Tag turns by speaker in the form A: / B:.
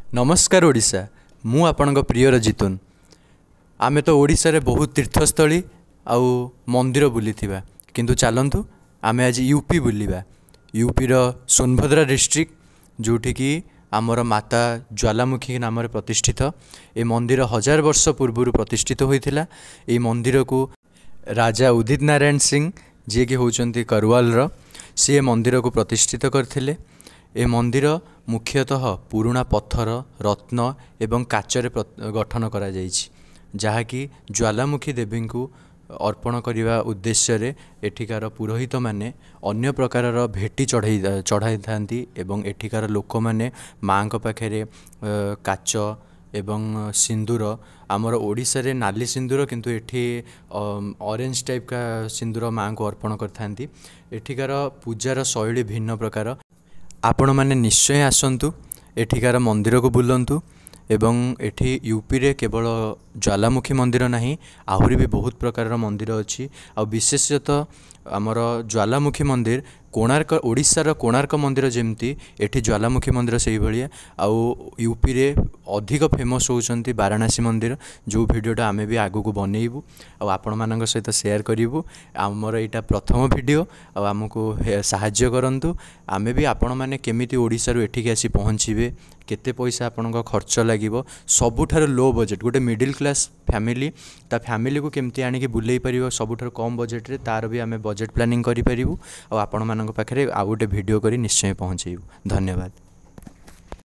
A: नमस्कार ओडिशा मु आपणक प्रियर जितुन आमे तो ओडिशा रे बहुत तीर्थस्थली आउ मंदिर बुलीथिबा किंतु चलंतु आमे आज यूपी बुलीबा। यूपी रो सोनभद्रा डिस्ट्रिक्ट जोठी की आमर माता ज्वालामुखी नाम प्रतिष्ठित। ए मंदिर 1000 वर्ष पूर्व प्रतिष्ठित होइथिला। ए मंदिर को राजा उदित नारायण सिंह जी की होचंती करवाल रो से मंदिर को प्रतिष्ठित करथिले। ए मंदिर मुख्यतः पुराना पत्थर रत्न एवं काचरे गठन करा जाइछि जहाँकि ज्वालामुखी देवी को अर्पण करने उद्देश्य रे एठिकार पुरोहित माने अन्य प्रकार भेटी चढ़ाई थांती एवं एठिकार लोक माने माँ पाखे काच एवं सिंदूर आमर ओडिशा रे नाली सिंदूर किंतु एठी ऑरेंज टाइप का सिंदूर माँ को अर्पण करथांती। एठिकार पूजार शैली भिन्न प्रकार। आपण माने निश्चय आसंतु एठिकार मंदिर को बुलंतु एवं एठी यूपी रे केवल ज्वालामुखी मंदिर नहीं आहुरी भी बहुत प्रकार मंदिर अच्छी। आ विशेषतः आमर ज्वालामुखी मंदिर कोणार्क ओडिशार कोणार्क मंदिर जमती एठी ज्वालामुखी मंदिर से भाया। आउ यूपी रे अधिक फेमस होउचंती वाराणसी मंदिर जो भिडियोटा आमे भी आगु को बनइबू आपण मानक सहित शेयर करिवु। आमर एटा प्रथम वीडियो आमको साहाय्य करंतु आमे भी आपण माने केमिति ओडिसा रो एठिक आसी पहुँचीबे केते पैसा आपनका खर्च लागिवो सबुठार लो बजेट गोटे मिडिल क्लास फैमिली ता फैमिली को केमती आनिक बुलेई परिवो सबुठार कम बजेट रे तार भी आमे बजेट प्लानिंग करि परिवु। आपण मानक पाखरे आ गोटे वीडियो करी निश्चय पहुँचेबू। धन्यवाद।